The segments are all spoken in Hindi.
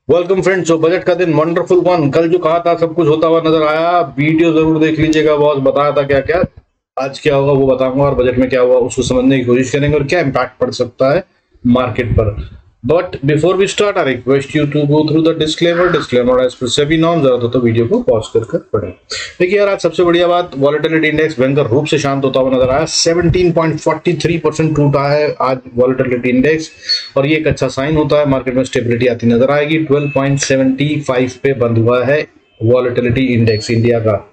Welcome friends. तो बजट का दिन वंडरफुल वन। कल जो कहा था सब कुछ होता हुआ नजर आया। वीडियो जरूर देख लीजिएगा, बॉस बताया था क्या क्या आज क्या होगा वो बताऊंगा, और बजट में क्या हुआ उसको समझने की कोशिश करेंगे और क्या इम्पैक्ट पड़ सकता है मार्केट पर। But before we start I request you to go through the disclaimer as per SEBI norm. जरूरत हो तो वीडियो को पॉज कर पढ़ें। देखिए यार, आज सबसे बढ़िया बात, वॉलेटिलिटी इंडेक्स भयंकर रूप से शांत होता हुआ नजर आया। 17.43% टूटा है आज वॉलेटिलिटी इंडेक्स, और ये एक अच्छा साइन होता है। मार्केट में स्टेबिलिटी आती नजर आएगी। 12.75 पे बंद हुआ है वॉलेटिलिटी इंडेक्स इंडिया का,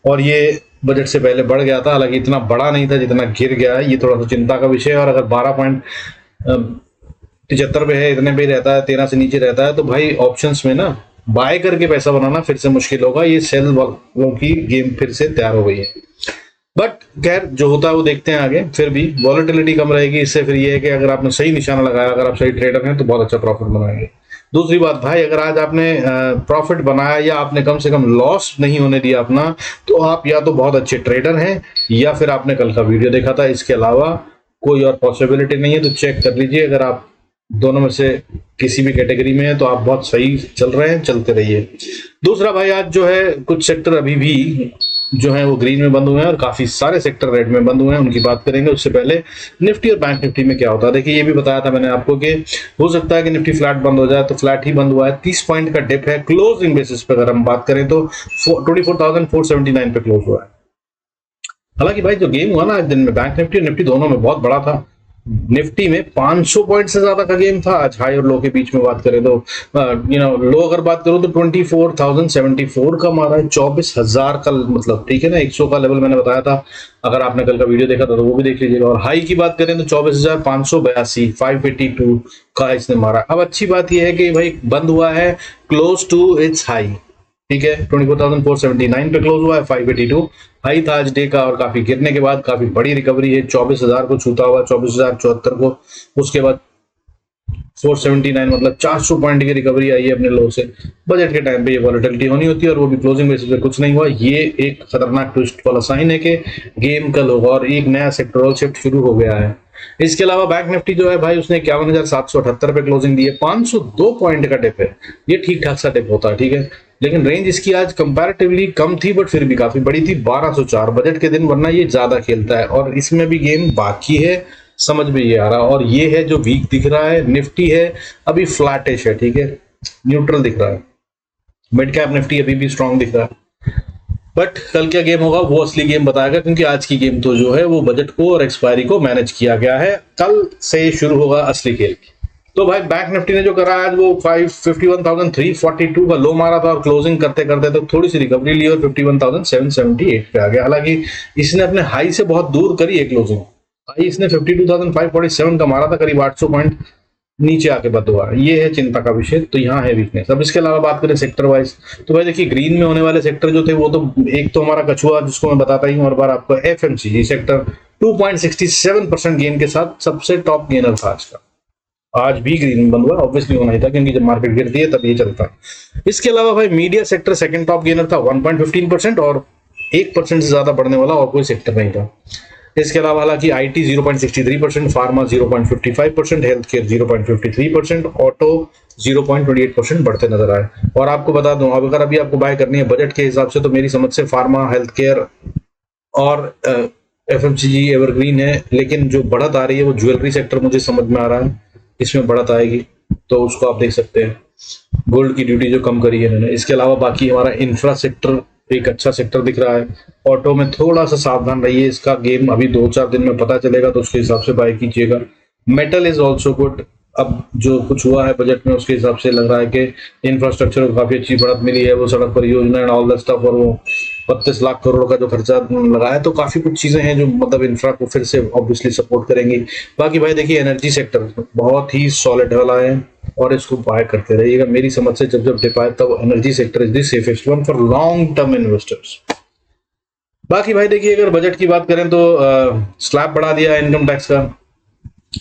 और ये बजट से पहले बढ़ गया था। हालांकि इतना बड़ा नहीं था जितना गिर गया है, ये थोड़ा सा चिंता का विषय है। और अगर 12.75 पे है, इतने पे रहता है, 13 से नीचे रहता है, तो भाई ऑप्शंस में ना बाय करके पैसा बनाना फिर से मुश्किल होगा। ये सेल वालों की गेम फिर से तैयार हो गई है। बट खैर जो होता है वो देखते हैं आगे। फिर भी वॉलेटिलिटी कम रहेगी, इससे फिर ये है कि अगर आपने सही निशाना लगाया, अगर आप सही ट्रेडर हैं तो बहुत अच्छा प्रॉफिट बनाएंगे। दूसरी बात भाई, अगर आज आपने प्रॉफिट बनाया या आपने कम से कम लॉस नहीं होने दिया अपना, तो आप या तो बहुत अच्छे ट्रेडर हैं या फिर आपने कल का वीडियो देखा था। इसके अलावा कोई और पॉसिबिलिटी नहीं है। तो चेक कर लीजिए, अगर आप दोनों में से किसी भी कैटेगरी में है तो आप बहुत सही चल रहे हैं, चलते रहिए। दूसरा भाई, आज जो है कुछ सेक्टर अभी भी जो है वो ग्रीन में बंद हुए हैं और काफी सारे सेक्टर रेड में बंद हुए हैं, उनकी बात करेंगे। उससे पहले निफ्टी और बैंक निफ्टी में क्या होता है, देखिए ये भी बताया था मैंने आपको कि हो सकता है कि निफ्टी फ्लैट बंद हो जाए, तो फ्लैट ही बंद हुआ है। 30 पॉइंट का डिप है। क्लोजिंग बेसिस पे अगर हम बात करें तो 24,479 पे क्लोज हुआ है। हालांकि भाई जो गेम हुआ ना आज दिन में, बैंक निफ्टी और निफ्टी दोनों में बहुत बड़ा था। निफ्टी में 500 पॉइंट से ज्यादा का गेम था आज, हाई और लो के बीच में बात करें तो। लो अगर बात करूं तो 24,074 का मारा है। 24,000 का मतलब, ठीक है ना, 100 का लेवल मैंने बताया था। अगर आपने कल का वीडियो देखा था तो वो भी देख लीजिएगा। और हाई की बात करें तो 24,582 582 का इसने मारा। अब अच्छी बात यह है कि भाई बंद हुआ है क्लोज टू इट्स हाई, ठीक है। 24,479 पे क्लोज हुआ है। 582 हाई था आज डे का, और काफी गिरने के बाद काफी बड़ी रिकवरी है। 24,000 को छूता हुआ, 24,074 को, उसके बाद 479, मतलब 400 पॉइंट की रिकवरी आई है अपने लो से। बजट के टाइम पे ये वॉलेटिलिटी होनी होती है, और वो भी क्लोजिंग बेसिस पे कुछ नहीं हुआ। ये एक खतरनाक ट्विस्ट वाला साइन है कि गेम कल होगा और एक नया सेक्टरल शिफ्ट शुरू हो गया है। इसके अलावा बैंक निफ्टी जो है भाई, उसने 51,778 पे क्लोजिंग दी है। 502 पॉइंट का डिप है। ये ठीक ठाक सा डिप होता है, ठीक है, लेकिन रेंज इसकी आज कंपैरेटिवली कम थी, बट फिर भी काफी बड़ी थी। 1204 बजट के दिन, वरना ये ज्यादा खेलता है, और इसमें भी गेम बाकी है, समझ में ये आ रहा। और ये है जो वीक दिख रहा है। निफ्टी है अभी फ्लैटिश है, ठीक है, न्यूट्रल दिख रहा है। मिड कैप निफ्टी अभी भी स्ट्रांग दिख रहा है। बट कल क्या गेम होगा वो असली गेम बताएगा, क्योंकि आज की गेम तो जो है वो बजट को और एक्सपायरी को मैनेज किया गया है। कल से शुरू होगा असली खेल। तो भाई बैंक निफ्टी ने जो करा आज, वो 51,342 का लो मारा था, और क्लोजिंग करते करते तो थोड़ी सी रिकवरी ली और 51,778 पे आ गया। हालांकि इसने अपने हाई से बहुत दूर करी है क्लोजिंग। भाई इसने 52,547 का मारा था, करीब 800 पॉइंट नीचे आके बंद हुआ। ये है चिंता का विषय, तो यहाँ है वीकनेस। अब इसके अलावा बात करें सेक्टर वाइज, तो भाई देखिए ग्रीन में होने वाले सेक्टर जो थे वो तो, एक तो हमारा कछुआ जिसको मैं बताता ही हूँ हर बार आपको, एफएमसीजी सेक्टर 2.67% गेन के साथ सबसे टॉप गेनर था आज का। आज भी ग्रीन में बंद हुआ, ऑब्वियसली होना ही था, क्योंकि जब मार्केट गिरती है तब ये चलता है। इसके अलावा भाई media sector second top gainer था 1.15%, और 1% से ज्यादा बढ़ने वाला और कोई सेक्टर नहीं था। इसके अलावा हालांकि IT 0.63%, pharma 0.55%, health care 0.53%, auto 0.28% बढ़ते नजर आए। और आपको बता दूं, अब अगर अभी आपको बाय करनी है बजट के हिसाब से, तो मेरी समझ से फार्मा, हेल्थ केयर और एफएमसीजी एवरग्रीन है। लेकिन जो बढ़त आ रही है वो ज्वेलरी सेक्टर मुझे समझ में आ रहा है, इसमें बढ़त आएगी, तो उसको आप देख सकते हैं। गोल्ड की ड्यूटी जो कम करी है इन्होंने। इसके अलावा बाकी हमारा इंफ्रा सेक्टर एक अच्छा सेक्टर दिख रहा है। ऑटो में थोड़ा सा सावधान रहिए, इसका गेम अभी 2-4 दिन में पता चलेगा, तो उसके हिसाब से बाय कीजिएगा। Metal is also good. अब जो कुछ हुआ है बजट में उसके हिसाब से लग रहा है कि इंफ्रास्ट्रक्चर को काफी अच्छी बढ़त मिली है, वो सड़क परियोजना एंड ऑल दैट स्टफ, और वो 32 लाख करोड़ का जो खर्चा लगा है, तो काफी कुछ चीजें हैं जो मतलब इंफ्रा को फिर से ऑब्वियसली सपोर्ट करेंगी। बाकी भाई देखिए एनर्जी सेक्टर बहुत ही सॉलिड वाला है, और इसको बाय करते रहिएगा। मेरी समझ से जब जब डिप आए तब energy sector is the safest one for long term investors. बाकी भाई देखिए अगर बजट की बात करें तो स्लैब बढ़ा दिया है इनकम टैक्स का,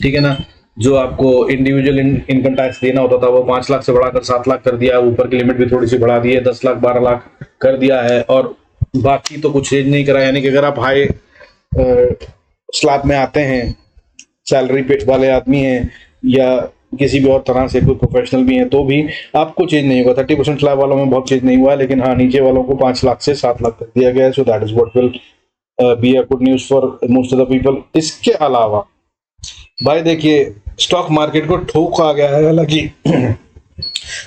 ठीक है ना। जो आपको इंडिविजुअल इनकम टैक्स देना होता था वो 5 लाख से बढ़ाकर 7 लाख कर दिया। ऊपर की लिमिट भी थोड़ी सी बढ़ा दी है, 10 लाख 12 लाख कर दिया है। और बाकी तो कुछ चेंज नहीं करा, यानी कि अगर आप हाई स्लैब में आते हैं, सैलरी पे वाले आदमी हैं, या किसी भी और तरह से कोई प्रोफेशनल भी है तो भी आपको चेंज नहीं होगा। 30% स्लैब वालों में बहुत चेंज नहीं हुआ है, लेकिन हाँ नीचे वालों को 5 लाख से 7 लाख तक दिया गया है। So that is what will be a good news for most of the people. इसके अलावा भाई देखिए स्टॉक मार्केट को ठोक आ गया है, हालांकि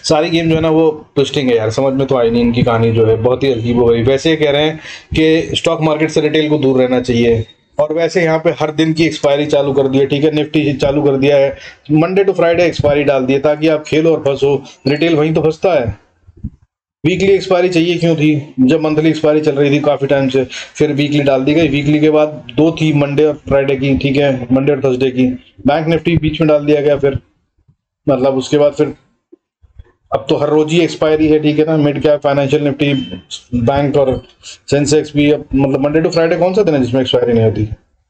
सारी गेम जो है ना वो ट्विस्टिंग है यार, समझ में तो आई नहीं। इनकी कहानी जो है बहुत ही अजीब हो गई। वैसे कह रहे हैं कि स्टॉक मार्केट से रिटेल को दूर रहना चाहिए, और वैसे यहाँ पे हर दिन की एक्सपायरी चालू कर दी है, ठीक है। निफ्टी चालू कर दिया है, मंडे टू फ्राइडे एक्सपायरी डाल दी है ताकि आप खेलो और फंसो। रिटेल वहीं तो फंसता है। वीकली एक्सपायरी चाहिए क्यों थी, जब मंथली एक्सपायरी चल रही थी काफी टाइम से, फिर वीकली डाल दी गई। वीकली के बाद 2 थी, मंडे और फ्राइडे की, ठीक है, मंडे और थर्सडे की। बैंक निफ्टी बीच में डाल दिया गया फिर, मतलब उसके बाद फिर अब तो हर रोज ही एक्सपायरी है, ठीक है ना। Mid cap, financial Nifty, bank और सेंसेक्स भी अब मतलब मंडे टू फ्राइडे कौन सा दिन है जिसमें एक्सपायरी नहीं होती।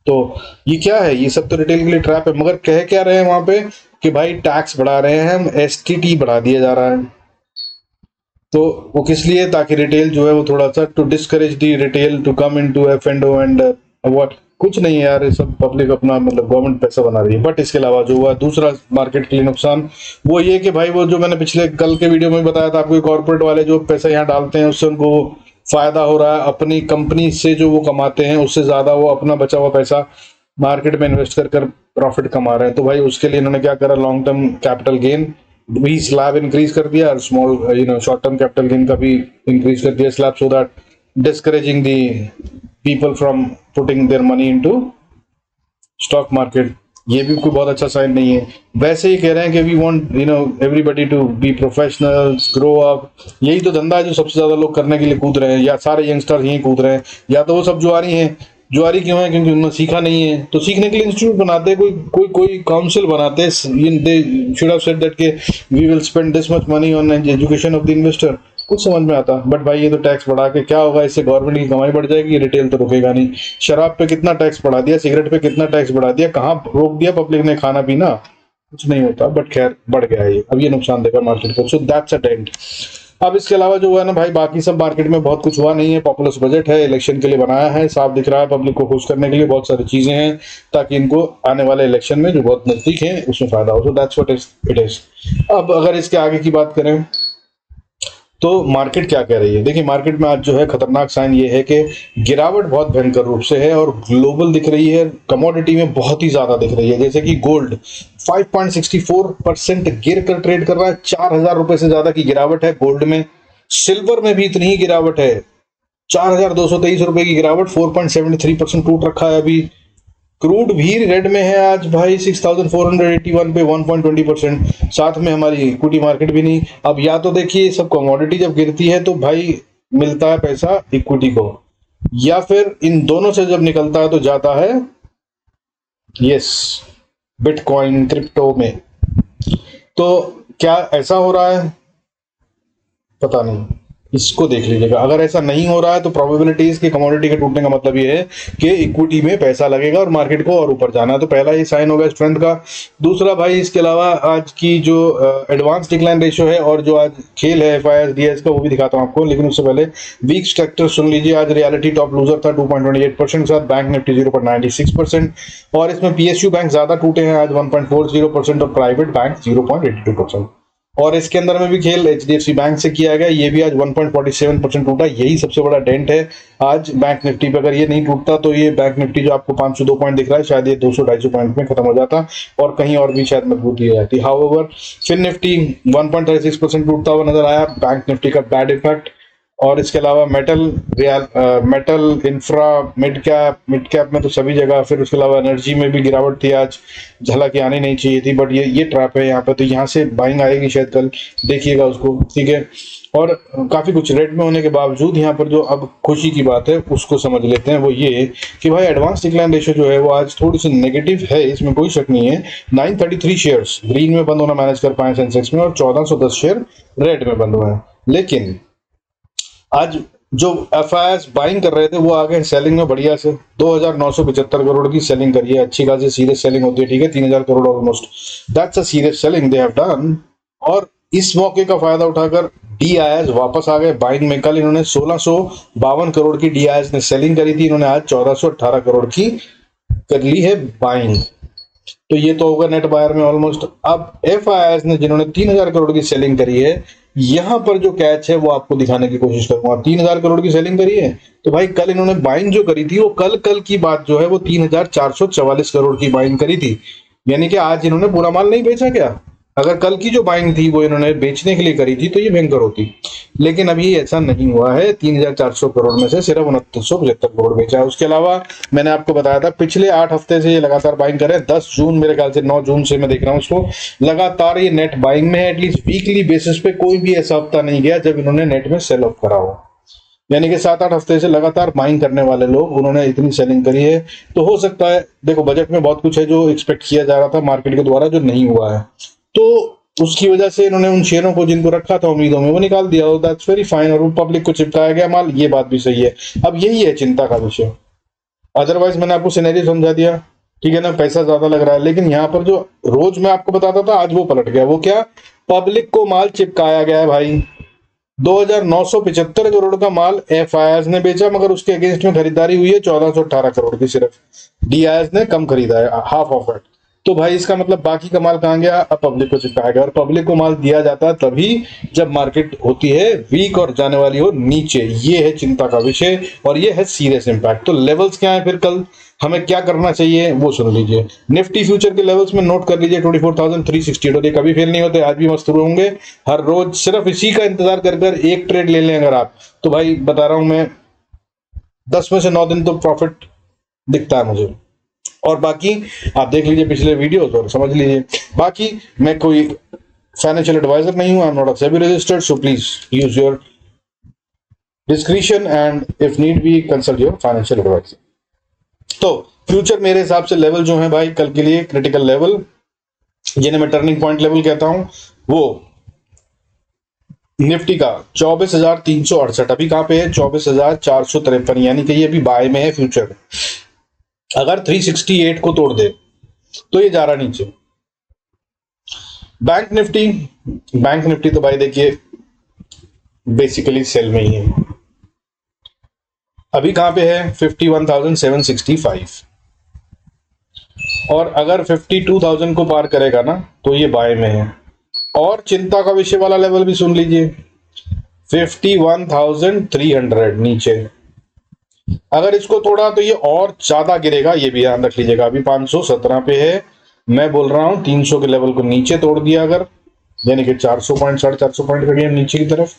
तो ये क्या है, ये सब तो रिटेल के लिए ट्रैप है। मगर कह क्या रहे हैं वहां पे कि भाई टैक्स बढ़ा रहे हैं हम, एसटीटी बढ़ा दिया जा रहा है। तो वो किस लिए, ताकि रिटेल जो है वो थोड़ा सा to discourage the retail to come into एफ&ओ एंड व्हाट। कुछ नहीं है यार, ये सब पब्लिक अपना मतलब गवर्नमेंट पैसा बना रही है। बट इसके अलावा जो हुआ दूसरा मार्केट के लिए नुकसान, वो ये कि भाई वो जो मैंने पिछले कल के वीडियो में बताया था आपको, कॉर्पोरेट वाले जो पैसा यहाँ डालते हैं उससे उनको फायदा हो रहा है। अपनी कंपनी से जो वो कमाते हैं उससे ज्यादा वो अपना बचा हुआ पैसा मार्केट में इन्वेस्ट कर प्रॉफिट कमा रहे हैं। तो भाई उसके लिए इन्होंने क्या करा, लॉन्ग टर्म कैपिटल गेन भी स्लैब इंक्रीज कर दिया, और small short term capital gain का भी इंक्रीज कर दिया slab, so that discouraging the people from putting their money into stock market। ये भी कोई बहुत अच्छा साइन नहीं है। वैसे ही कह रहे हैं कि we want everybody to be professionals, grow up. यही तो धंधा है जो सबसे ज्यादा लोग करने के लिए कूद रहे हैं, या सारे यंगस्टर्स यही कूद रहे हैं। या तो वो सब जुआरी हैं, जुआरी क्यों है, क्योंकि उन्होंने सीखा नहीं है। तो सीखने के लिए इंस्टीट्यूट बनाते, कोई काउंसिल बनाते। They should have said that के we will spend this much money on education of the investor. कुछ समझ में आता। बट भाई ये तो टैक्स बढ़ा के क्या होगा, इससे गवर्नमेंट की कमाई बढ़ जाएगी, रिटेल तो रुकेगा नहीं। शराब पे कितना टैक्स बढ़ा दिया, सिगरेट पे कितना टैक्स बढ़ा दिया, कहाँ रोक दिया पब्लिक ने खाना पीना, कुछ नहीं होता। बट खैर बढ़ गया है ये, अब ये नुकसान देगा मार्केट को। So that's a dent. अब इसके अलावा जो हुआ ना भाई, बाकी सब मार्केट में बहुत कुछ हुआ नहीं है। पॉपुलस बजट है, इलेक्शन के लिए बनाया है, साफ दिख रहा है पब्लिक को खुश करने के लिए बहुत सारी चीजें हैं, ताकि इनको आने वाले इलेक्शन में जो बहुत नजदीक है उसमें फायदा हो। So that's what it is. अब अगर इसके आगे की बात करें तो मार्केट क्या कह रही है, देखिए मार्केट में आज जो है खतरनाक साइन ये है कि गिरावट बहुत भयंकर रूप से है, और ग्लोबल दिख रही है, कमोडिटी में बहुत ही ज्यादा दिख रही है। जैसे कि गोल्ड 5.64% गिर कर ट्रेड कर रहा है, 4,000 रुपए से ज्यादा की गिरावट है गोल्ड में। सिल्वर में भी इतनी ही गिरावट है, 4,223 रुपए की गिरावट, 4.73% टूट रखा है अभी। क्रूड भी रेड में है आज भाई, 6,481 पे 1.20%। साथ में हमारी इक्विटी मार्केट भी नहीं। अब या तो देखिए सब कमोडिटी जब गिरती है तो भाई मिलता है पैसा इक्विटी को, या फिर इन दोनों से जब निकलता है तो जाता है यस बिटकॉइन क्रिप्टो में। तो क्या ऐसा हो रहा है, पता नहीं, इसको देख लीजिएगा। अगर ऐसा नहीं हो रहा है तो प्रोबेबिलिटी इसके कमोडिटी के टूटने का मतलब ये है कि इक्विटी में पैसा लगेगा और मार्केट को और ऊपर जाना है। तो पहला ये साइन होगा स्ट्रेंथ का। दूसरा भाई इसके अलावा आज की जो एडवांस डिक्लाइन रेशियो है और जो आज खेल है FIS DS का, वो भी दिखाता हूं आपको। लेकिन उससे पहले वीक स्ट्रक्चर सुन लीजिए। आज रियलिटी टॉप लूजर था 2.28% के साथ, बैंक निफ्टी 0.96%, और इसमें PSU बैंक ज्यादा टूटे हैं आज 1.40% और प्राइवेट बैंक 0.82%। और इसके अंदर में भी खेल HDFC बैंक से किया गया, ये भी आज 1.47% टूटा। यही सबसे बड़ा डेंट है आज बैंक निफ्टी पे। अगर ये नहीं टूटता तो ये बैंक निफ्टी जो आपको 502 पॉइंट दिख रहा है, शायद ये 200-250 पॉइंट में खत्म हो जाता और कहीं और भी शायद मजबूती आ जाती। हाउएवर फिर निफ्टी 1.36% टूटता हुआ नजर आया, बैंक निफ्टी का बैड इफेक्ट। और इसके अलावा मेटल इंफ्रा मिड कैप में तो सभी जगह। फिर उसके अलावा एनर्जी में भी गिरावट थी आज, हालांकि आनी नहीं चाहिए थी, बट ये ट्रैप है यहाँ पे। तो यहाँ से बाइंग आएगी शायद कल, देखिएगा उसको, ठीक है। और काफी कुछ रेट में होने के बावजूद यहाँ पर जो अब खुशी की बात है उसको समझ लेते हैं। वो ये कि भाई एडवांस डिक्लाइन रेशियो जो है वो आज थोड़ी सी नेगेटिव है, इसमें कोई शक नहीं है। 933 शेयर्स ग्रीन में बंद होना मैनेज कर पाए सेंसेक्स में, और 1410 शेयर रेड में बंद हुए हैं। लेकिन आज जो FIS बाइंग कर रहे थे वो आ गए सेलिंग में बढ़िया से, 2,975 करोड़ की सेलिंग करी है। अच्छी खासी सीरियस सेलिंग होती है, ठीक है, 3,000 crore almost, that's a serious selling they have done. और इस मौके का फायदा उठाकर DIs वापस आ गए बाइंग में। कल इन्होंने 1,652 करोड़ की DIs ने सेलिंग करी थी, इन्होंने आज 1,418 करोड़ की कर ली है बाइंग, तो ये तो होगा नेट बायर में ऑलमोस्ट। अब एफआईआईएस ने जिन्होंने 3000 करोड़ की सेलिंग करी है, यहां पर जो कैच है वो आपको दिखाने की कोशिश करूंगा। 3000 करोड़ की सेलिंग करी है तो भाई कल इन्होंने बाइंग जो करी थी वो कल की बात जो है वो 3444 करोड़ की बाइंग करी थी, यानी कि आज इन्होंने पूरा माल नहीं बेचा क्या। अगर कल की जो बाइंग थी वो इन्होंने बेचने के लिए करी थी तो ये भयंकर होती, लेकिन अभी ऐसा नहीं हुआ है। 3400 करोड़ में से सिर्फ 2975 करोड़ बेचा है। उसके अलावा मैंने आपको बताया था पिछले 8 हफ्ते से ये लगातार बाइंग कर रहे हैं। 10 जून मेरे ख्याल से 9 जून से मैं देख रहा हूँ उसको, लगातार ये नेट बाइंग में है। एटलीस्ट वीकली बेसिस पे कोई भी ऐसा हफ्ता नहीं गया जब इन्होंने नेट में सेल ऑफ करा हो, यानी कि 7-8 हफ्ते से लगातार बाइंग करने वाले लोग, उन्होंने इतनी सेलिंग करी है। तो हो सकता है, देखो बजट में बहुत कुछ है जो एक्सपेक्ट किया जा रहा था मार्केट के द्वारा जो नहीं हुआ है, तो उसकी वजह से इन्होंने उन शेयरों को जिनको रखा था उम्मीदों में वो निकाल दिया। दैट्स वेरी फाइन, और वो पब्लिक को चिपकाया गया माल, ये बात भी सही है। अब यही है चिंता का विषय। अदरवाइज मैंने आपको सिनेरियो समझा दिया, ठीक है ना, पैसा ज्यादा लग रहा है, लेकिन यहाँ पर जो रोज मैं आपको बताता था आज वो पलट गया। वो क्या, पब्लिक को माल चिपकाया गया है भाई। 2975 करोड़ का माल एफआईआईएस ने बेचा, मगर उसके अगेंस्ट में खरीदारी हुई है 1418 करोड़ की सिर्फ। डीआईएस ने कम खरीदा है, हाफ ऑफ इट। तो भाई इसका मतलब बाकी का माल कहां गया, अब पब्लिक को चिपकाया गया। और पब्लिक को माल दिया जाता है तभी जब मार्केट होती है वीक और जाने वाली हो नीचे। ये है चिंता का विषय और ये है सीरियस इंपैक्ट। तो लेवल्स क्या है फिर कल हमें क्या करना चाहिए वो सुन लीजिए। निफ्टी फ्यूचर के लेवल्स में नोट कर लीजिए 24,360। तो कभी फेल नहीं होते, आज भी मस्त होंगे। हर रोज सिर्फ इसी का इंतजार कर कर एक ट्रेड ले लें अगर आप, तो भाई बता रहा हूं मैं 10 में से 9 दिन तो प्रॉफिट दिखता है मुझे। और बाकी आप देख लीजिए पिछले वीडियोस और समझ लीजिए। बाकी मैं कोई फाइनेंशियल एडवाइजर नहीं हूं, I am not a SEBI registered, so please use your discretion and if need be consult your financial adviser. तो फ्यूचर मेरे हिसाब से लेवल जो है भाई कल के लिए क्रिटिकल लेवल, जिन्हें मैं टर्निंग पॉइंट लेवल कहता हूं, वो निफ्टी का 24,368 अभी कहां पे है 24,453, यानी कि ये अभी बाय में है फ्यूचर। अगर 368 को तोड़ दे तो ये जा रहा नीचे। बैंक निफ्टी तो भाई देखिए बेसिकली सेल में ही है। अभी कहां पे है 51,765, और अगर 52,000 को पार करेगा ना तो ये बाय में है। और चिंता का विषय वाला लेवल भी सुन लीजिए 51,300 नीचे। अगर इसको तोड़ा तो ये और ज्यादा गिरेगा, ये भी ध्यान रख लीजिएगा। अभी 517 पे है, मैं बोल रहा हूं 300 के लेवल को नीचे तोड़ दिया अगर, यानी कि 400 पॉइंट 450 पॉइंट का गेम नीचे की तरफ,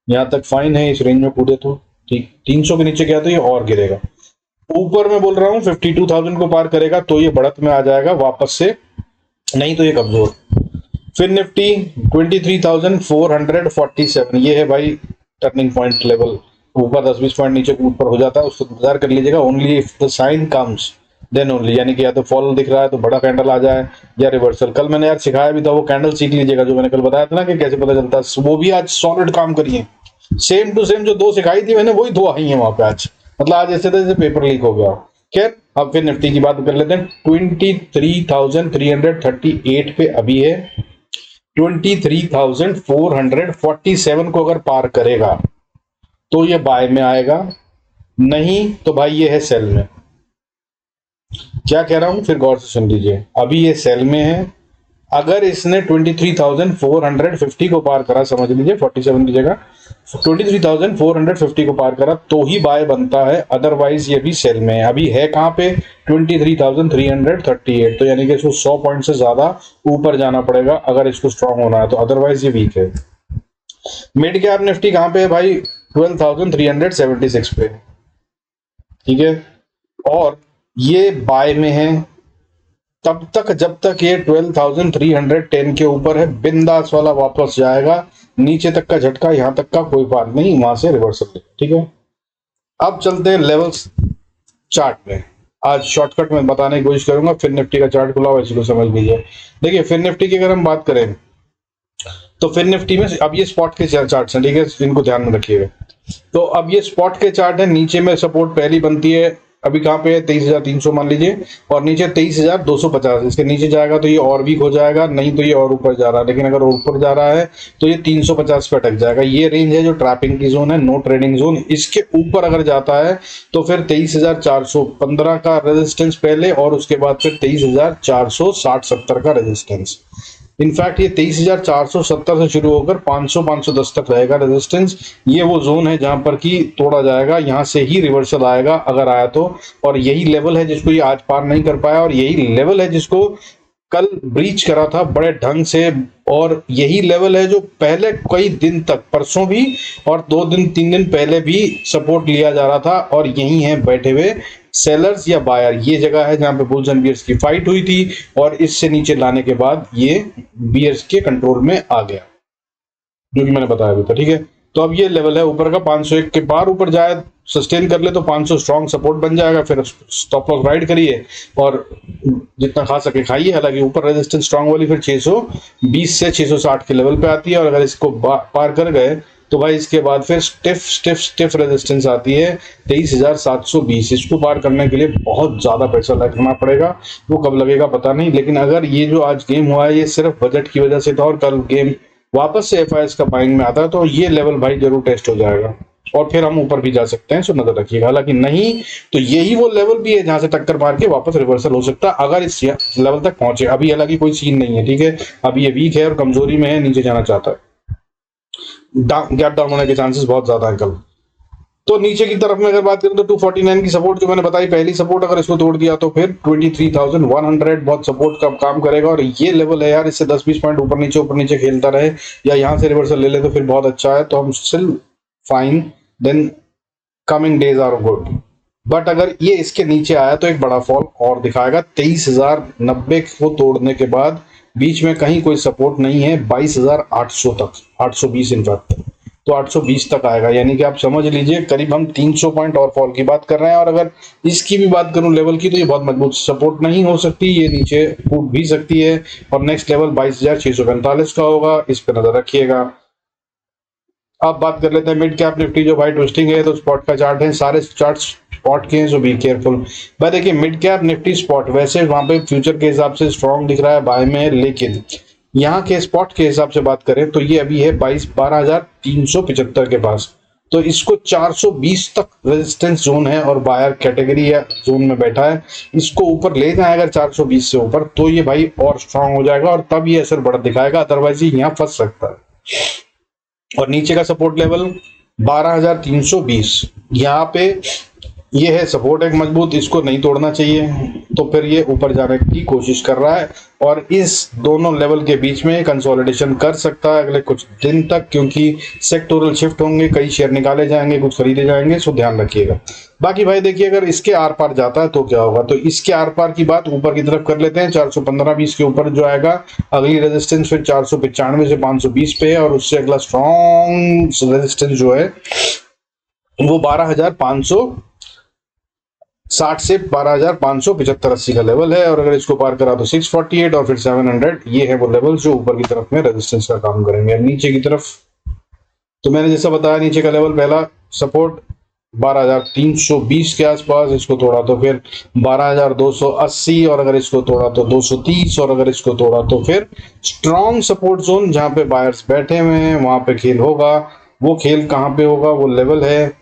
यहां तक फाइन है इस रेंज में कूदे तो ठीक। 300 के नीचे गया तो ये और गिरेगा। ऊपर मैं बोल रहा हूं 52,000 को पार करेगा तो ये बढ़त में आ जाएगा वापस से, नहीं तो ये कमजोर। फिर निफ्टी 23,447, ये है भाई टर्निंग पॉइंट लेवल। ऊपर 10-20 पॉइंट नीचे ऊपर हो जाता है, उसको इंतजार कर लीजिएगा। Only if the sign comes then only, यानी कि या तो फॉल दिख रहा है तो बड़ा कैंडल आ जाए या रिवर्सल। कल मैंने यार सिखाया भी था वो कैंडल सीख लीजिएगा, जो मैंने कल बताया था ना कि कैसे पता चलता है, वो भी आज सॉलिड काम करिए। सेम टू सेम जो 2 सिखाई थी मैंने वही 2 आई है वहां पे आज, मतलब आज ऐसे था जैसे पेपर लीक हो गया। खैर अब फिर निफ्टी की बात कर लेते हैं। 23,338 पे अभी है, 23,447 को अगर पार करेगा तो ये बाय में आएगा, नहीं तो भाई ये है सेल में। क्या कह रहा हूं फिर गौर से सुन लीजिए। अभी ये सेल में है, अगर इसने 23,450 को पार करा, समझ लीजिए 47 की जगह 23,450 को पार करा तो ही बाय बनता है, अदरवाइज ये भी सेल में है। अभी है कहां पे 23,338, तो यानी कि इसको 100 पॉइंट से ज्यादा ऊपर जाना पड़ेगा अगर इसको स्ट्रांग होना है, तो अदरवाइज ये वीक है। मिड कैप निफ्टी कहां पे है भाई 12,376 पे, ठीक है, और ये बाय में है तब तक जब तक ये 12,310 के ऊपर है। बिंदास वाला वापस जाएगा, नीचे तक का झटका, यहां तक का कोई बात नहीं, वहां से रिवर्सल, ठीक है। अब चलते हैं लेवल्स चार्ट में। आज शॉर्टकट में बताने की कोशिश करूंगा। फिर निफ्टी का चार्ट खुला हुआ, इसको समझ लीजिए। देखिए फिर निफ्टी की अगर हम बात करें तो फिर निफ्टी में अब ये स्पॉट के चार्ट हैं, ठीक है, इनको ध्यान में रखिएगा। तो अब ये स्पॉट के चार्ट है, नीचे में सपोर्ट पहली बनती है अभी कहाँ पे है 23,300 मान लीजिए, और नीचे 23,250, इसके नीचे जाएगा तो ये और वीक हो जाएगा, नहीं तो ये और ऊपर जा रहा है, लेकिन अगर ऊपर जा रहा है तो ये 350 पे अटक जाएगा। ये रेंज है जो ट्रैपिंग की जोन है, नो ट्रेडिंग जोन। इसके ऊपर अगर जाता है तो फिर 23,415 का रेजिस्टेंस पहले, और उसके बाद फिर 23,460-70 का रेजिस्टेंस। इनफैक्ट ये 23,470 से शुरू होकर 500-510 तक रहेगा रेजिस्टेंस। ये वो जोन है जहां पर कि तोड़ा जाएगा, यहां से ही रिवर्सल आएगा अगर आया तो। और यही लेवल है जिसको ये आज पार नहीं कर पाया, और यही लेवल है जिसको कल ब्रीच करा था बड़े ढंग से। और यही लेवल है जो पहले कई दिन तक, परसों भी और 2 दिन 3 दिन पहले भी सपोर्ट लिया जा रहा था। और यही है बैठे हुए सेलर्स या बायर, ये जगह है जहां पे बुल्स एंड बियर्स की फाइट हुई थी, और इससे नीचे लाने के बाद ये बियर्स के कंट्रोल में आ गया, जो कि मैंने बताया भी था। ठीक है, तो अब ये लेवल है ऊपर का, 501 के बार ऊपर जाए, सस्टेन कर ले तो 500 स्ट्रॉन्ग सपोर्ट बन जाएगा। फिर स्टॉप लॉस राइड करिए और जितना खा सके खाइए। हालांकि ऊपर रेजिस्टेंस स्ट्रॉन्ग वाली फिर 620 से 660 के लेवल पे आती है, और अगर इसको पार कर गए तो भाई इसके बाद फिर स्टिफ रेजिस्टेंस आती है 23,720। इसको पार करने के लिए बहुत ज्यादा पैसा लगना पड़ेगा, वो कब लगेगा पता नहीं। लेकिन अगर ये जो आज गेम हुआ है ये सिर्फ बजट की वजह से था, और कल गेम वापस से एफआईएस का बाइंग में आता है तो ये लेवल भाई जरूर टेस्ट हो जाएगा, और फिर हम ऊपर भी जा सकते हैं, सो नजर रखिएगा। हालांकि नहीं तो यही वो लेवल भी है जहां से टक्कर मार के वापस रिवर्सल हो सकता है अगर इस लेवल तक पहुंचे। अभी हालांकि कोई सीन नहीं है, ठीक है, अभी ये वीक है और कमजोरी में है, नीचे जाना चाहता है, गैप डाउन होने के चांसेस बहुत ज्यादा है कल। तो नीचे की तरफ में अगर बात करें तो 249 की सपोर्ट जो मैंने बताई, पहली सपोर्ट, अगर इसको तोड़ दिया तो फिर 23,100 बहुत सपोर्ट का काम करेगा। और ये लेवल है यार, इससे 10-20 पॉइंट ऊपर नीचे खेलता रहे या यहाँ से रिवर्सल ले ले तो फिर बहुत अच्छा है, तो हम still fine, then coming days are good. But अगर ये इसके नीचे आया तो एक बड़ा फॉल और दिखाएगा। 23,090 को तोड़ने के बाद बीच में कहीं कोई सपोर्ट नहीं है, 22,800 तक, 820 इनफैक्ट, तो 820 तक आएगा। यानी कि आप समझ लीजिए करीब हम 300 पॉइंट और फॉल की बात कर रहे हैं। और अगर इसकी भी बात करूं लेवल की, तो ये बहुत मजबूत सपोर्ट नहीं हो सकती, ये नीचे फूट भी सकती है। और नेक्स्ट लेवल 22,645 का होगा, इस पर नजर रखिएगा। अब बात कर लेते हैं मिड कैप निफ्टी, जो भाई ट्विस्टिंग है, तो स्पॉट का चार्ट है, सारे चार्ट स्पॉट के हैं, सो बी केयरफुल। भाई देखिए मिड कैप निफ्टी स्पॉट वैसे वहां पे फ्यूचर के हिसाब से स्ट्रॉन्ग दिख रहा है बाय में, लेकिन यहाँ के स्पॉट के हिसाब से बात करें तो ये अभी है 12,375 के पास, तो इसको 420 तक रेजिस्टेंस जोन है और बायर कैटेगरी या जोन में बैठा है। इसको ऊपर ले जाए अगर 420 से ऊपर तो ये भाई और स्ट्रांग हो जाएगा और तब ये असर बढ़ दिखाएगा, अदरवाइज ये यहाँ फंस सकता है। और नीचे का सपोर्ट लेवल 12,320, यहाँ पे ये है सपोर्ट एक मजबूत, इसको नहीं तोड़ना चाहिए, तो फिर ये ऊपर जाने की कोशिश कर रहा है और इस दोनों लेवल के बीच में कंसोलिडेशन कर सकता है अगले कुछ दिन तक, क्योंकि सेक्टोरल शिफ्ट होंगे, कई शेयर निकाले जाएंगे, कुछ खरीदे जाएंगे, सो ध्यान रखिएगा। बाकी भाई देखिए अगर इसके आर पार जाता है तो क्या होगा, तो इसके आर पार की बात ऊपर की तरफ कर लेते हैं। 415-20 के ऊपर जो आएगा, अगली रेजिस्टेंस फिर 495 से 520 पे है, और उससे अगला स्ट्रॉन्ग रेजिस्टेंस जो है वो 12,560 से 12,575-80 का लेवल है, और अगर इसको पार करा तो 648 और फिर 700, ये है वो लेवल जो ऊपर की तरफ में रेजिस्टेंस का काम करेंगे। नीचे की तरफ तो मैंने जैसा बताया, नीचे का लेवल पहला सपोर्ट 12,320 के आसपास, इसको तोड़ा तो फिर 12,280, और अगर इसको तोड़ा तो 230, और अगर इसको तोड़ा तो फिर स्ट्रॉन्ग सपोर्ट जोन जहां पे बायर्स बैठे हुए हैं वहां पे खेल होगा। वो खेल कहां पे होगा, वो लेवल है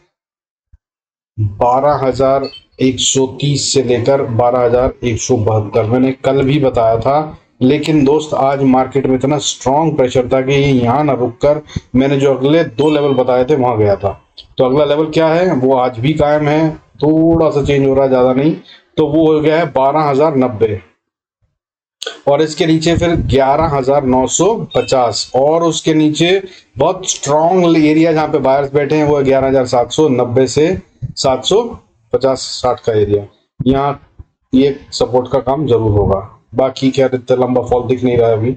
12,130 से लेकर 12,172। मैंने कल भी बताया था, लेकिन दोस्त आज मार्केट में इतना स्ट्रॉन्ग प्रेशर था कि यहाँ ना रुककर मैंने जो अगले 2 लेवल बताए थे वहां गया था। तो अगला लेवल क्या है, वो आज भी कायम है, थोड़ा सा चेंज हो रहा है, ज्यादा नहीं, तो वो हो गया है 12,090, और इसके नीचे फिर 11,950, और उसके नीचे बहुत स्ट्रॉन्ग एरिया जहां पे बायर्स बैठे हैं वो 11,790 से 750-60 का एरिया, यहाँ ये सपोर्ट का काम जरूर होगा। बाकी क्या इतना लंबा फॉल दिख नहीं रहा है अभी,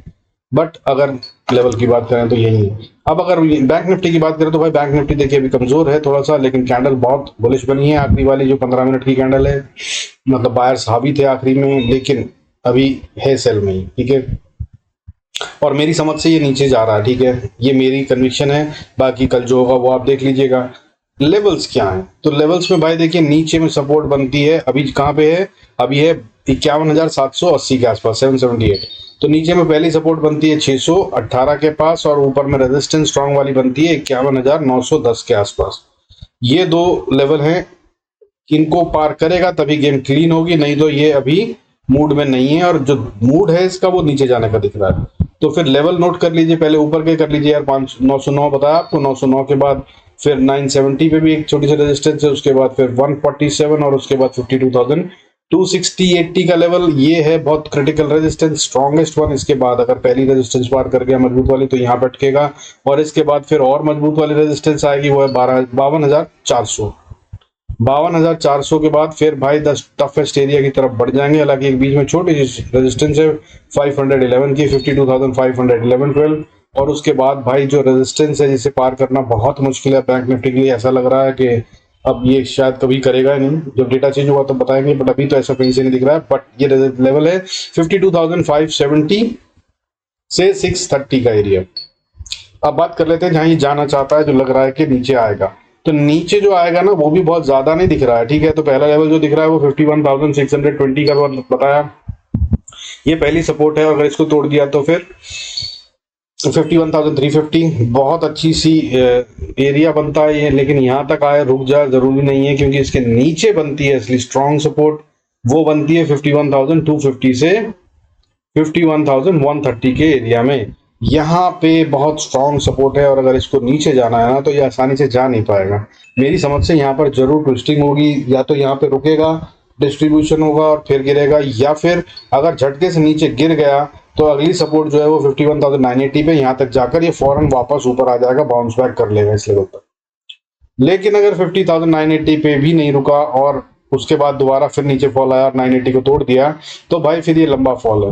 बट अगर लेवल की बात करें तो यही है। अब अगर बैंक निफ्टी की बात करें तो भाई बैंक निफ्टी देखिए अभी कमजोर है थोड़ा सा, लेकिन कैंडल बहुत बुलिश बनी है। आखिरी वाली जो 15 मिनट की कैंडल है, मतलब बायर्स हावी थे आखिरी में, लेकिन अभी है सेल में ही, ठीक है। और मेरी समझ से ये नीचे जा रहा है, ठीक है, ये मेरी कन्विक्शन है, बाकी कल जो होगा वो आप देख लीजिएगा। लेवल्स क्या हैं, तो लेवल्स में भाई देखिए नीचे में सपोर्ट बनती है, अभी कहाँ पे है, अभी है 51,780 के आसपास, 778। तो नीचे में पहली सपोर्ट बनती है 618 के पास, और ऊपर में रेजिस्टेंस स्ट्रांग वाली बनती है 51,910 के आसपास। ये दो लेवल हैं, इनको पार करेगा तभी गेम क्लीन होगी, नहीं तो ये अभी मूड में नहीं है, और जो मूड है इसका वो नीचे जाने का दिख रहा है। तो फिर लेवल नोट कर लीजिए, पहले ऊपर के कर लीजिए यार, 909 बताया आपको, 909 के बाद फिर 970 पे भी एक छोटी सी रेजिस्टेंस है, उसके बाद फिर 147, और उसके बाद 52,260 80 का लेवल, ये है बहुत क्रिटिकल रेजिस्टेंस, स्ट्रॉन्गेस्ट वन। इसके बाद अगर पहली रेजिस्टेंस पार कर गया मजबूत वाली, तो यहाँ पे अटकेगा, और इसके बाद फिर और मजबूत वाली रेजिस्टेंस आएगी, वो है 52,400। 52,400 के बाद फिर भाई 10 टफेस्ट एरिया की तरफ बढ़ जाएंगे, हालांकि एक बीच में छोटी सी रेजिस्टेंस है 511 की, 52,511 12, और उसके बाद भाई जो रेजिस्टेंस है जिसे पार करना बहुत मुश्किल है बैंक निफ्टी के लिए, ऐसा लग रहा है कि अब ये शायद कभी करेगा ही नहीं, जब डेटा चेंज हुआ तो बताएंगे, बट अभी तो ऐसा कहीं से नहीं दिख रहा है। बट ये लेवल है 52,570 से 630 का एरिया। अब बात कर लेते हैं जहां ये जाना चाहता है, जो लग रहा है कि नीचे आएगा, तो नीचे जो आएगा ना वो भी बहुत ज्यादा नहीं दिख रहा है, ठीक है। तो पहला लेवल जो दिख रहा है वो 51,620 का बताया, ये पहली सपोर्ट है, और अगर इसको तोड़ दिया तो फिर 51,350, बहुत अच्छी सी एरिया बनता है ये, लेकिन यहाँ तक आए रुक जाए जरूरी नहीं है, क्योंकि इसके नीचे बनती है असली स्ट्रॉन्ग सपोर्ट, वो बनती है 51,250 से 51,130 के एरिया में। यहाँ पे बहुत स्ट्रॉन्ग सपोर्ट है, और अगर इसको नीचे जाना है ना तो ये आसानी से जा नहीं पाएगा। मेरी समझ से यहाँ पर जरूर ट्विस्टिंग होगी, या तो यहाँ पे रुकेगा, डिस्ट्रीब्यूशन होगा और फिर गिरेगा, या फिर अगर झटके से नीचे गिर गया तो अगली सपोर्ट जो है वो 51,980 पे, यहाँ तक जाकर ये फौरन वापस ऊपर आ जाएगा, बाउंस बैक कर लेगा इस लेवल पर। लेकिन अगर 50,980 पे भी नहीं रुका और उसके बाद दोबारा फिर नीचे फॉल आया और 980 को तोड़ दिया, तो भाई फिर ये लंबा फॉल है।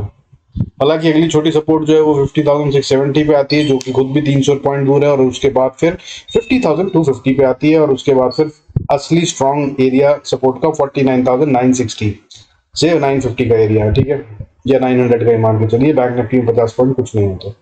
हालांकि अगली छोटी सपोर्ट जो है वो 50,670 पे आती है, जो कि खुद भी 300 पॉइंट दूर है, और उसके बाद फिर 50,250 पे आती है, और उसके बाद फिर असली स्ट्रॉन्ग एरिया सपोर्ट का 49,960 से 950 का एरिया है, ठीक है, या 900 का ही मान के चलिए। बैंक निफ्टी में 50 पॉइंट कुछ नहीं होता,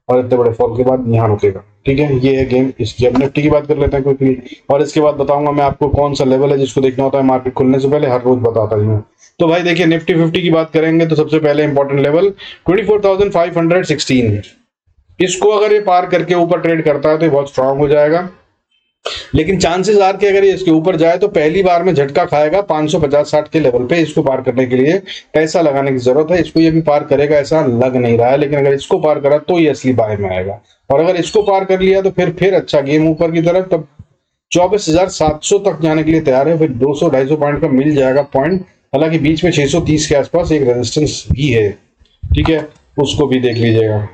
और इतने बड़े फॉल के बाद यहाँ रुकेगा, ठीक है। ये है गेम इसकी। अब निफ्टी की बात कर लेते हैं क्विकली, और इसके बाद बताऊंगा मैं आपको कौन सा लेवल है जिसको देखना होता है मार्केट खुलने से पहले, हर रोज बताता हूँ। तो भाई देखिए निफ्टी 50 की बात करेंगे तो सबसे पहले इंपॉर्टेंट लेवल 24,516, इसको अगर ये पार करके ऊपर ट्रेड करता है तो ये बहुत स्ट्रांग हो जाएगा, लेकिन चांसेस आर के अगर ये इसके ऊपर जाए तो पहली बार में झटका खाएगा 550-60 के लेवल पे। इसको पार करने के लिए पैसा लगाने की जरूरत है, इसको ये भी पार करेगा ऐसा लग नहीं रहा है, लेकिन अगर इसको पार करा तो ये असली बाय में आएगा, और अगर इसको पार कर लिया तो फिर अच्छा गेम ऊपर की तरफ, तब 24,700 तक जाने के लिए तैयार है, फिर 200-250 पॉइंट का मिल जाएगा पॉइंट। हालांकि बीच में 630 के आसपास एक रेजिस्टेंस भी है, ठीक है, उसको भी देख लीजिएगा,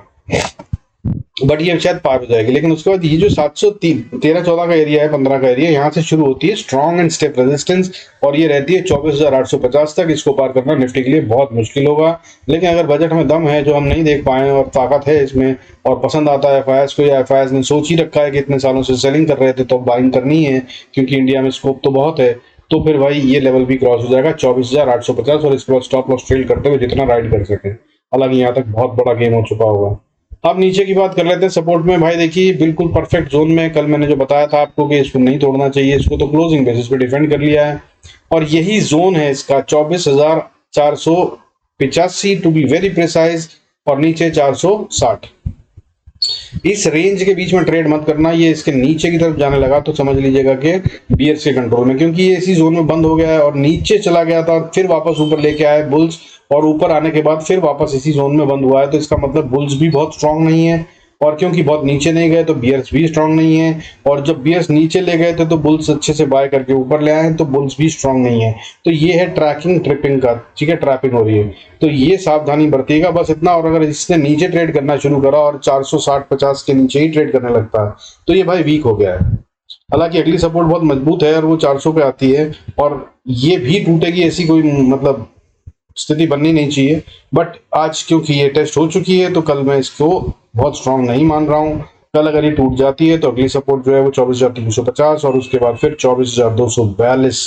बट ये शायद पार हो जाएगी। लेकिन उसके बाद ये जो 713-14 का एरिया है, 15 का एरिया, यहाँ से शुरू होती है स्ट्रॉन्ग एंड स्टेप रेजिस्टेंस, और ये रहती है 24,850 तक। इसको पार करना निफ्टी के लिए बहुत मुश्किल होगा, लेकिन अगर बजट में दम है जो हम नहीं देख पाए और ताकत है इसमें और पसंद आता है एफआईएस को, या एफआईएस ने सोच ही रखा है कि इतने सालों से सेलिंग कर रहे थे तो बाइंग करनी है क्योंकि इंडिया में स्कोप तो बहुत है, तो फिर भाई ये लेवल भी क्रॉस हो जाएगा 24,850, और इसके बाद स्टॉप लॉस ट्रेल करते हुए जितना राइड कर सके। हालांकि यहाँ तक बहुत बड़ा गेम हो चुका होगा। अब नीचे की बात कर लेते हैं सपोर्ट में। भाई देखिए बिल्कुल परफेक्ट जोन में, कल मैंने जो बताया था आपको कि इसको नहीं तोड़ना चाहिए, इसको तो क्लोजिंग बेसिस पे डिफेंड कर लिया है, और यही जोन है इसका 24,485 टू बी वेरी प्रिसाइज, और नीचे 460। इस रेंज के बीच में ट्रेड मत करना, ये इसके नीचे की तरफ जाने लगा तो समझ लीजिएगा कि बियर्स के कंट्रोल में, क्योंकि ये इसी जोन में बंद हो गया है और नीचे चला गया था और फिर वापस ऊपर लेके आए बुल्स, और ऊपर आने के बाद फिर वापस इसी जोन में बंद हुआ है, तो इसका मतलब बुल्स भी बहुत स्ट्रांग नहीं है, और क्योंकि बहुत नीचे नहीं गए तो बियर्स भी स्ट्रांग नहीं है, और जब बियर्स नीचे ले गए थे तो बुल्स अच्छे से बाय करके ऊपर ले आए तो बुल्स भी स्ट्रांग नहीं है। तो ये है ट्रैकिंग ट्रिपिंग का, ठीक है, ट्रैपिंग हो रही है, तो ये सावधानी बरतिएगा बस इतना। और अगर इसने नीचे ट्रेड करना शुरू करा और 460-50 के नीचे ही ट्रेड करने लगता है तो ये भाई वीक हो गया है। हालांकि अगली सपोर्ट बहुत मजबूत है और वो 400 पे आती है, और ये भी टूटेगी ऐसी कोई मतलब स्थिति बननी नहीं चाहिए, बट आज क्योंकि ये टेस्ट हो चुकी है तो कल मैं इसको बहुत स्ट्रांग नहीं मान रहा हूं। कल अगर ये टूट जाती है तो अगली सपोर्ट जो है वो 24,350, और उसके बाद फिर 24,242,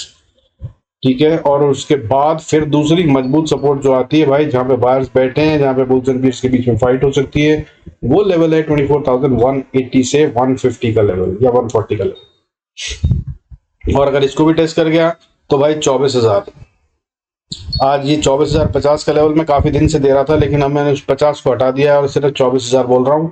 ठीक है, और उसके बाद फिर दूसरी मजबूत सपोर्ट जो आती है भाई, जहां पे बायर्स बैठे हैं, जहां पे बुल्स एंड बीयर्स के बीच में फाइट हो सकती है, वो लेवल है 24,180 से 150 का लेवल या 140 का लेवल। और अगर इसको भी टेस्ट कर गया तो भाई 24,000। आज ये 24,050 का लेवल मैं काफी दिन से दे रहा था, लेकिन अब मैंने उस 50 को हटा दिया है और सिर्फ 24,000 बोल रहा हूँ।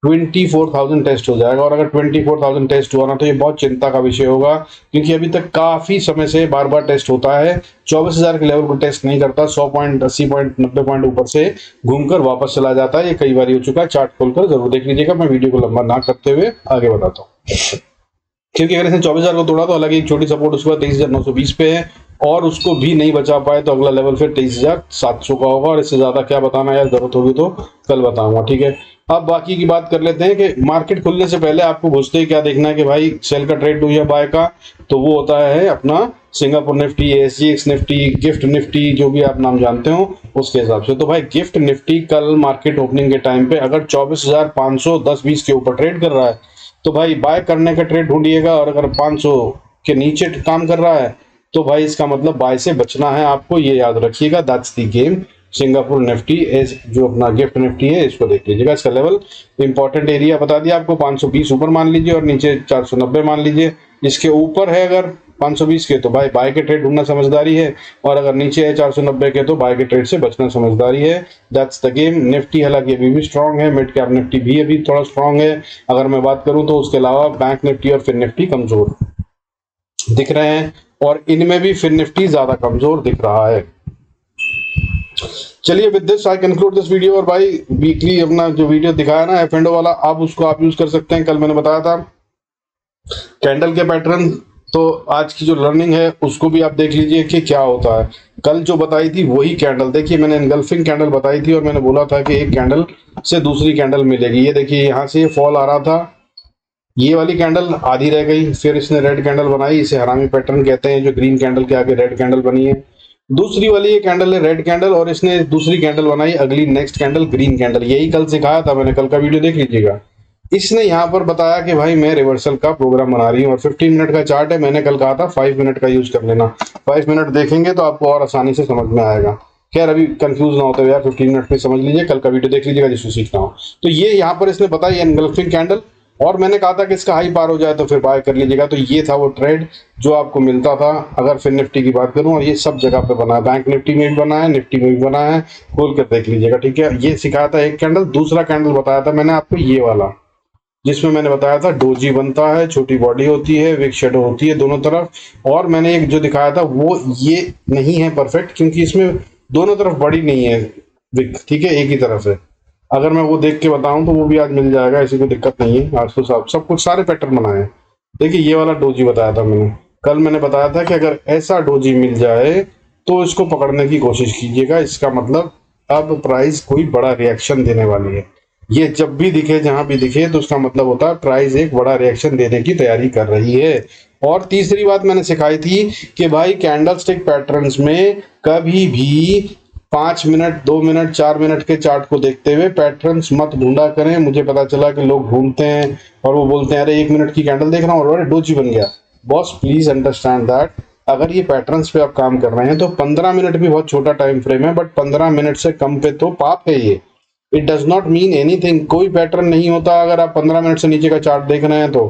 24,000 टेस्ट हो जाएगा, और अगर 24,000 टेस्ट हुआ ना तो ये बहुत चिंता का विषय होगा, क्योंकि अभी तक काफी समय से बार बार टेस्ट होता है। 24,000 के लेवल को टेस्ट नहीं करता, 100 पॉइंट, 80 पॉइंट, 90 पॉइंट ऊपर से घूमकर वापस चला जाता है। ये कई बार हो चुका है, चार्ट खोलकर जरूर देख लीजिएगा। मैं वीडियो को लंबा ना करते हुए आगे बताता हूँ, क्योंकि अगर इसने 24,000 को तोड़ा तो हालांकि एक छोटी सपोर्ट उसके बाद 23,920 पे है, और उसको भी नहीं बचा पाए तो अगला लेवल फिर 23,700 का होगा। और इससे ज्यादा क्या बताना यार, जरूरत होगी तो कल बताऊंगा, ठीक है। अब बाकी की बात कर लेते हैं कि मार्केट खुलने से पहले आपको घुसते ही क्या देखना है कि भाई सेल का ट्रेड हुई है बाय का, तो वो होता है अपना Singapore Nifty, SGX Nifty, gift Nifty, जो भी आप नाम जानते हो उसके हिसाब से। तो भाई गिफ्ट निफ्टी कल मार्केट ओपनिंग के टाइम पे अगर 24,510-20 के ऊपर ट्रेड कर रहा है तो भाई बाय करने का ट्रेड ढूंढिएगा, और अगर 500 के नीचे काम कर रहा है तो भाई इसका मतलब बाय से बचना है आपको, ये याद रखिएगा। That's the game. Singapore Nifty as जो अपना गिफ्ट निफ्टी है इसको देख लीजिएगा। इसका लेवल इंपॉर्टेंट एरिया बता दिया आपको, 520 ऊपर मान लीजिए और नीचे 490 मान लीजिए। इसके ऊपर है अगर 520 के तो भाई बाय के ट्रेड ढूंढना समझदारी है, और अगर नीचे है 490 के तो बाय के ट्रेड से बचना समझदारी है। That's the game. निफ्टी हालांकि अभी भी स्ट्रांग है, मिड कैप निफ्टी भी अभी थोड़ा स्ट्रांग है अगर मैं बात करूं तो। उसके अलावा बैंक निफ्टी और फिन निफ्टी कमजोर दिख रहे हैं, और इनमें भी फिन निफ्टी ज्यादा कमजोर दिख रहा है। चलिए with this I conclude this video. और भाई वीकली अपना जो वीडियो दिखाया ना F&O वाला, अब उसको आप यूज कर सकते हैं। कल मैंने बताया था कैंडल के पैटर्न, तो आज की जो लर्निंग है उसको भी आप देख लीजिए कि क्या होता है। कल जो बताई थी वही कैंडल देखिए, मैंने एनगल्फिंग कैंडल बताई थी और मैंने बोला था कि एक कैंडल से दूसरी कैंडल मिलेगी। ये देखिए यहाँ से फॉल आ रहा था, ये वाली कैंडल आधी रह गई, फिर इसने रेड कैंडल बनाई, इसे हरामी पैटर्न कहते हैं, जो ग्रीन कैंडल के आगे रेड कैंडल बनी है। दूसरी वाली ये कैंडल है रेड कैंडल, और इसने दूसरी कैंडल बनाई अगली नेक्स्ट कैंडल ग्रीन कैंडल। यही कल सिखाया था मैंने, कल का वीडियो देख लीजिएगा। इसने यहाँ पर बताया कि भाई मैं रिवर्सल का प्रोग्राम बना रही हूँ, और 15 मिनट का चार्ट है। मैंने कल कहा था 5 मिनट का यूज कर लेना, 5 मिनट देखेंगे तो आपको और आसानी से समझ में आएगा। खैर अभी कंफ्यूज ना होते हुए यार 15 मिनट में समझ लीजिए, कल का वीडियो देख लीजिएगा जिसको सीखना हो। तो ये यहाँ पर इसने बताया एनगल्फिंग कैंडल, और मैंने कहा था कि इसका हाई पार हो जाए तो फिर बाय कर लीजिएगा। तो ये था वो ट्रेड जो आपको मिलता था। अगर फिर निफ्टी की बात करूं, और ये सब जगह पे बना है, बैंक निफ्टी में भी बना है, निफ्टी में भी बना है, खोल कर देख लीजिएगा, ठीक है। ये सिखाया था एक कैंडल। दूसरा कैंडल बताया था मैंने आपको ये वाला, जिसमें मैंने बताया था डोजी बनता है, छोटी बॉडी होती है, विक शेडो होती है दोनों तरफ। और मैंने एक जो दिखाया था वो ये नहीं है परफेक्ट, क्योंकि इसमें दोनों तरफ बड़ी नहीं है विक, ठीक है, एक ही तरफ है। अगर मैं वो देख के बताऊं तो वो भी आज मिल जाएगा, ऐसी कोई दिक्कत नहीं है। आज तो सब कुछ सारे पैटर्न बनाए हैं। देखिए ये वाला डोजी बताया था मैंने कल, मैंने बताया था कि अगर ऐसा डोजी मिल जाए तो इसको पकड़ने की कोशिश कीजिएगा। इसका मतलब अब प्राइस कोई बड़ा रिएक्शन देने वाली है। ये जब भी दिखे, जहां भी दिखे, तो उसका मतलब होता है प्राइस एक बड़ा रिएक्शन देने की तैयारी कर रही है। और तीसरी बात मैंने सिखाई थी कि भाई कैंडल स्टिक पैटर्न्स में कभी भी 5 मिनट, 2 मिनट, 4 मिनट के चार्ट को देखते हुए पैटर्न्स मत ढूंढा करें। मुझे पता चला कि लोग ढूंढते हैं और वो बोलते हैं अरे 1 मिनट की कैंडल देख रहा हूँ और डोजी बन गया। बॉस प्लीज अंडरस्टैंड दैट अगर ये पैटर्न्स पे आप काम कर रहे हैं तो 15 मिनट भी बहुत छोटा टाइम फ्रेम है, बट 15 मिनट से कम पे तो पाप है ये। It does not mean anything. कोई पैटर्न नहीं होता अगर आप 15 मिनट से नीचे का चार्ट देख रहे हैं तो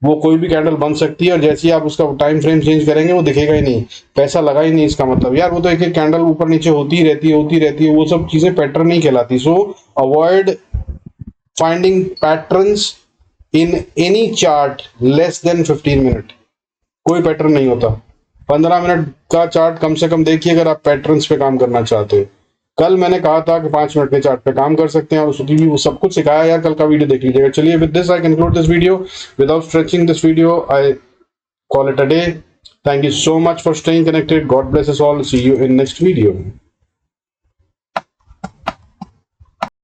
वो कोई भी कैंडल बन सकती है, और जैसे ही आप उसका टाइम फ्रेम चेंज करेंगे वो दिखेगा ही नहीं, पैसा लगा ही नहीं। इसका मतलब यार वो तो एक एक कैंडल ऊपर नीचे होती रहती है, वो सब चीजें पैटर्न नहीं कहलाती। सो avoid finding patterns in any chart less than 15 minute. कोई पैटर्न नहीं होता। 15 मिनट का चार्ट कम से कम देखिए अगर आप पैटर्न्स पे काम करना चाहते हो। कल मैंने कहा था कि 5 मिनट के चार्ट पे काम कर सकते हैं, और उसकी भी वो सब कुछ सिखाया यार, कल का वीडियो देख लीजिएगा। चलिए with this I conclude this video without stretching this video, I call it a day. Thank you so much for staying connected. God bless us all. See you in next video.